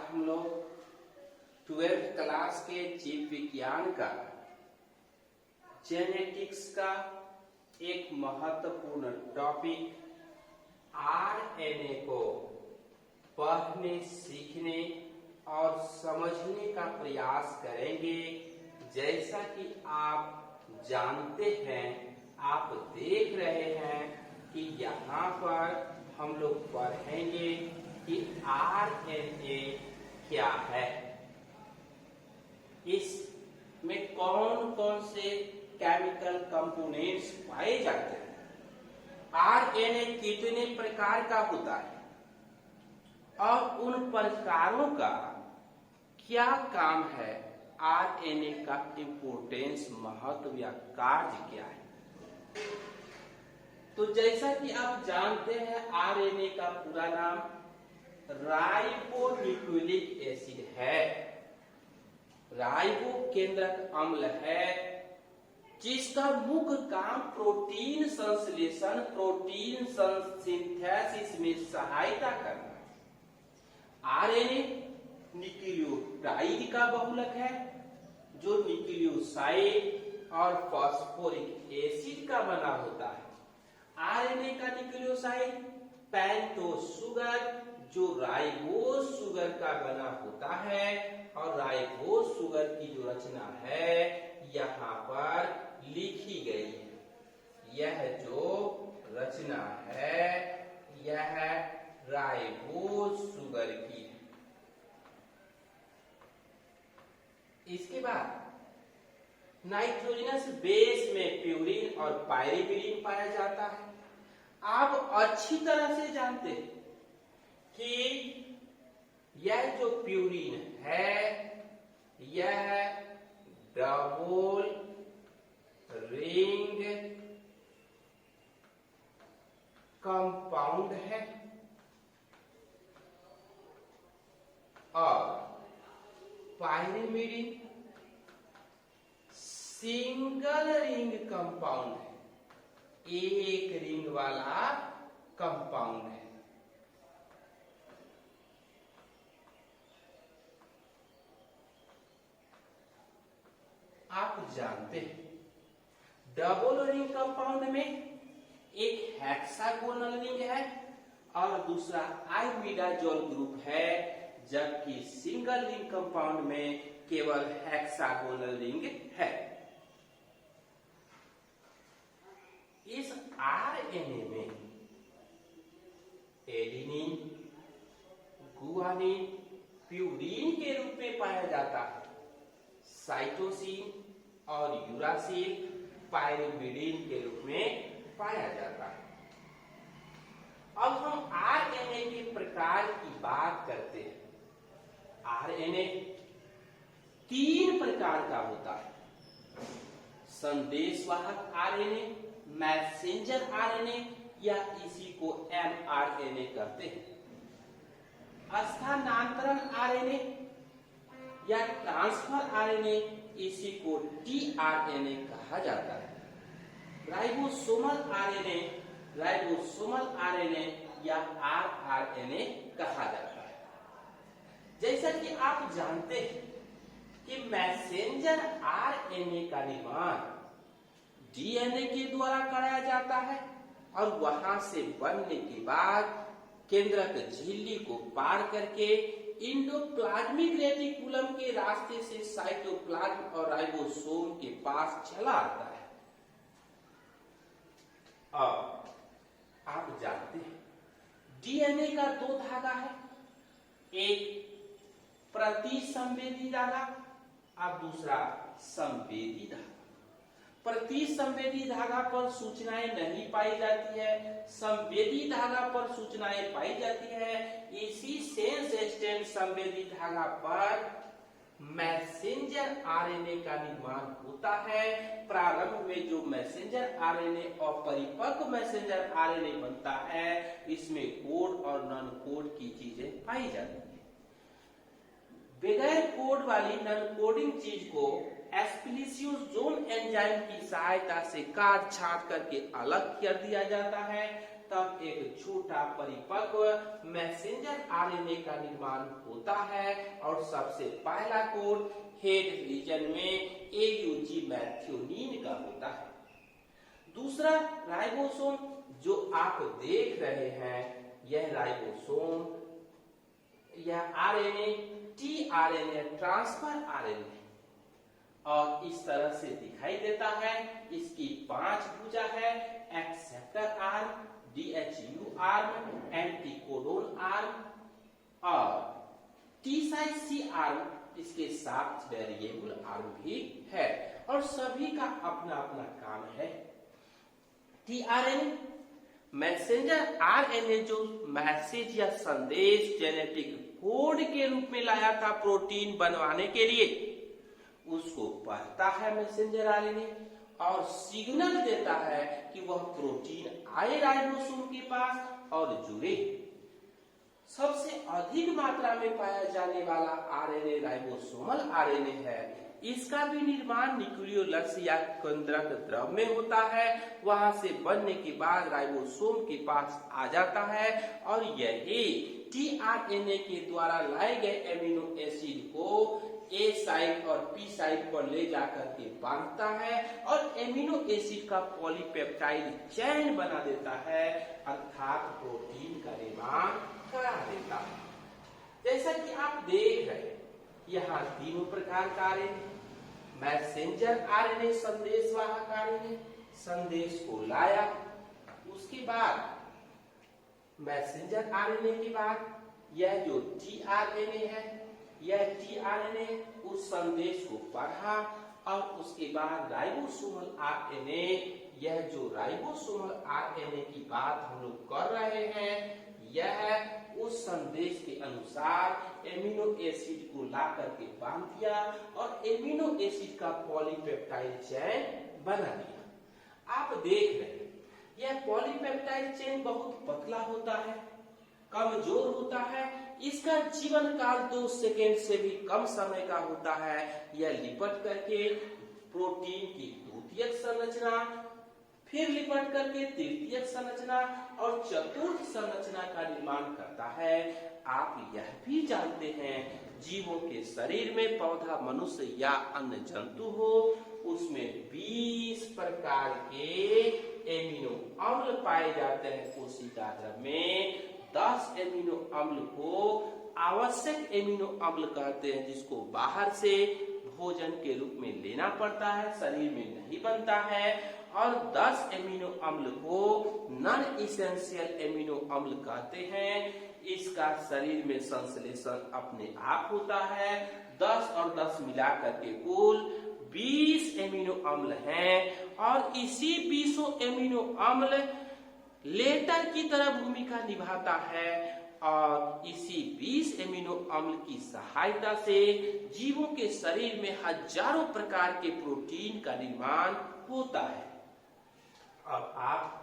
हम लोग 12th class के जीव विज्ञान का जेनेटिक्स का एक महत्वपूर्ण टॉपिक आरएनए को पढ़ने, सीखने और समझने का प्रयास करेंगे। जैसा कि आप जानते हैं, आप देख रहे हैं कि यहाँ पर हम लोग पढ़ेंगे कि आरएनए क्या है, इसमें कौन कौन से केमिकल कंपोनेंट्स पाए जाते हैं, आरएनए कितने प्रकार का होता है और उन प्रकारों का क्या काम है, आरएनए का इंपोर्टेंस, महत्व या कार्य क्या है। तो जैसा कि आप जानते हैं, आरएनए का पूरा नाम राइबोन्यूक्लिक एसिड है, राइबो केंद्रक अम्ल है, जिसका मुख्य काम प्रोटीन संश्लेषण, प्रोटीन सिंथेसिस में सहायता करना है। आरएनए न्यूक्लियोटाइड का बहुलक है जो न्यूक्लियोसाइड और फास्फोरिक एसिड का बना होता है। आरएनए का न्यूक्लियोसाइड पेंटोस शुगर जो राइबोज शुगर का बना होता है, और राइबोज शुगर की जो रचना है यहाँ पर लिखी गई है। यह जो रचना है यह राइबोज शुगर की है। इसके बाद नाइट्रोजनस बेस में प्यूरिन और पाइरीमिडीन पाया जाता है। आप अच्छी तरह से जानते हैं कि यह जो प्यूरिन है यह डबल रिंग कंपाउंड है और पाइरीमिडीन सिंगल रिंग कंपाउंड है, एक रिंग वाला कंपाउंड है। आप जानते हैं डबल रिंग कंपाउंड में एक हेक्सागोनल रिंग है और दूसरा आइमिडाजोल ग्रुप है, जबकि सिंगल रिंग कंपाउंड में केवल हेक्सागोनल रिंग है। इस आरएनए में एडेनिन, गुआनिन, प्यूरिन के रूप में पाया जाता है। साइटोसिन और यूरासिल पाइरीमिडीन के रूप में पाया जाता है। अब हम आरएनए के प्रकार की बात करते हैं। आरएनए 3 प्रकार का होता है: संदेशवाहक आरएनए, मैसेंजर आरएनए या इसी को एमआरएनए कहते हैं, स्थानांतरण आरएनए या ट्रांसफर आरएनए, इसी को टीआरएनए कहा जाता है, राइबोसोमल आरएनए या आरआरएनए कहा जाता है। जैसा कि आप जानते हैं कि मैसेंजर आरएनए का निर्माण डीएनए के द्वारा कराया जाता है और वहां से बनने के बाद केंद्रक झिल्ली को पार करके इंडोप्लाज्मिक रेटिकुलम के रास्ते से साइटोप्लाज्म और राइबोसोम के पास चला आता है। अब आप जानते हैं डीएनए का 2 धागा है, एक प्रतिसंवेदी धागा और दूसरा संवेदी धागा। प्रतिसंवेदी धागा पर सूचनाएं नहीं पाई जाती है, संवेदी धागा पर सूचनाएं पाई जाती है। इसी सेंस स्टेम संवेदी धागा पर मैसेंजर आरएनए का निर्माण होता है। प्रारंभ में जो मैसेंजर आरएनए और परिपक्व मैसेंजर आरएनए बनता है, इसमें कोड और नॉन कोड की चीजें पाई जाती है। बगैर कोड वाली नॉन कोडिंग चीज को एस्पिलिसियोसोम एंजाइम की सहायता से काट छांट करके अलग कर दिया जाता है। तब एक छोटा परिपक्व मैसेंजर आरएनए का निर्माण होता है और सबसे पहला कोड हेड रीजन में AUG मैथ्योनिन का होता है। दूसरा राइबोसोम जो आप देख रहे हैं, यह राइबोसोम यह आरएनए tRNA ट्रांसफर आरएनए और इस तरह से दिखाई देता है। इसकी 5 भुजा है, acceptor arm, DHU arm, anticodon arm और T-C आर्म, इसके साथ वेरिएबल आर्म भी है और सभी का अपना अपना काम है। tRNA मैसेंजर आरएनए जो मैसेज या संदेश जेनेटिक कोड के रूप में लाया था प्रोटीन बनवाने के लिए, उसको पढ़ता है मैसेंजर आरएनए और सिग्नल देता है कि वह प्रोटीन आए राइबोसोम के पास और जुड़े। सबसे अधिक मात्रा में पाया जाने वाला आरएनए राइबोसोमल आरएनए है। इसका भी निर्माण न्यूक्लियोलस या केंद्रक द्रव में होता है। वहां से बनने के बाद राइबोसोम के पास आ जाता है और यही tRNA के द्वारा लाए गए एमिनो एसिड को A साइट और P साइट पर ले जाकर के बांधता है और एमिनो एसिड का पॉलीपेप्टाइड चेन बना देता है, अर्थात प्रोटीन का निर्माण करा देता है। जैसा कि आप देख रहे हैं, यहाँ तीनों प्रकार का आरएनए, मैसेंजर आरएनए संदेशवाहक आरएनए, संदेश को लाया, उसके बाद मैसेंजर आरएनए के बाद यह जो tRNA है, यह tRNA उस संदेश को पढ़ा और उसके बाद राइबोसोमल आरएनए, यह जो राइबोसोमल आरएनए की बात हम लोग कर रहे हैं, यह उस संदेश के अनुसार एमिनो एसिड को ला करके बांध दिया और एमिनो एसिड का पॉलीपेप्टाइड चेन बना दिया। आप देख रहे हैं, यह पॉलीपेप्टाइड चेन बहुत पतला होता है, कमजोर होता है, इसका जीवन काल 2 सेकेंड से भी कम समय का होता है। यह लिपट करके प्रोटीन की द्वितीयक संरचना, फिर लिपट करके तृतीयक संरचना और चतुर्थ संरचना का निर्माण करता है। आप यह भी जानते हैं, जीवों के शरीर में, पौधा, मनुष्य या अन्य जंतु हो, उसमें 20 प्रकार के एमिनो अम्ल पाए जाते हैं। कोशिका द्रव में 10 एमिनो अम्ल को आवश्यक एमिनो अम्ल कहते हैं, जिसको बाहर से भोजन के रूप में लेना पड़ता है, शरीर में नहीं बनता है, और 10 एमिनो अम्ल को नॉन इसेंशियल एमिनो अम्ल कहते हैं। इसका शरीर में संश्लेषण अपने आप होता है। 10 और 10 मिलाकर के कुल 20 एमिनो अम्ल हैं और इसी 20 एमिनो अम्ल लेटर की तरह भूमिका निभाता है और इसी 20 एमिनो अम्ल की सहायता से जीवों के शरीर में हजारों प्रकार के प्रोटीन का निर्माण होता है। अब आप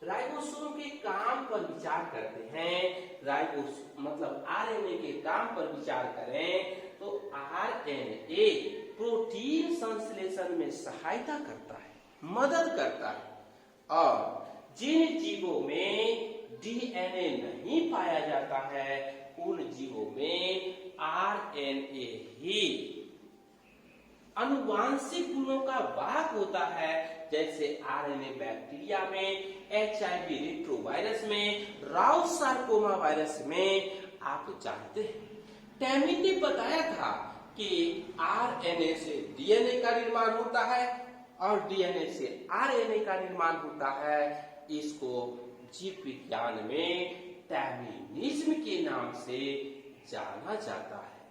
राइबोसोम के काम पर विचार करते हैं। राइबोसोम मतलब आरएनए के काम पर विचार करें तो आरएनए प्रोटीन संश्लेषण में सहायता करता है, मदद करता है और जिन जीवों में डीएनए नहीं पाया जाता है, उन जीवों में आरएनए ही अनुवांशिक गुणों का वाहक होता है। जैसे आरएनए बैक्टीरिया में, HIV रेट्रोवायरस में, राउथ सार्कोमा वायरस में। आप जानते हैं, टैमिन ने बताया था कि आरएनए से डीएनए का निर्माण होता है और डीएनए से आरएनए का निर्माण होता है। इसको जीव विज्ञान में टैमिनिज्म के नाम से जाना जाता है।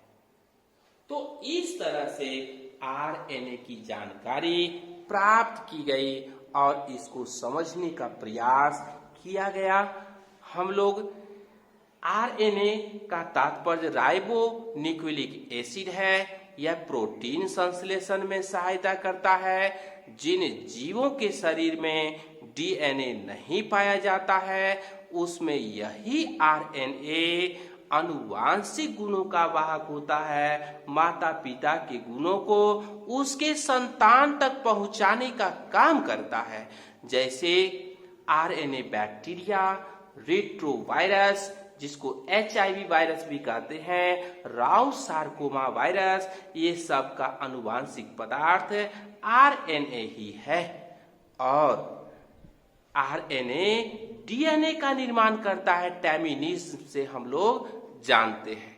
तो इस तरह से आरएनए की जानकारी प्राप्त की गई और इसको समझने का प्रयास किया गया। हम लोग आरएनए का तात्पर्य राइबो न्यूक्लिक एसिड है। यह प्रोटीन संश्लेषण में सहायता करता है। जिन जीवों के शरीर में डीएनए नहीं पाया जाता है, उसमें यही आरएनए अनुवांशिक गुणों का वाहक होता है। माता पिता के गुणों को उसके संतान तक पहुंचाने का काम करता है। जैसे आरएनए बैक्टीरिया, रेट्रोवायरस जिसको HIV वायरस भी कहते हैं, राउस सार्कोमा वायरस, ये सब का अनुवांशिक पदार्थ आरएनए ही है। और आरएनए डीएनए का निर्माण करता है, टैमिनिज्म से हम लोग जानते हैं।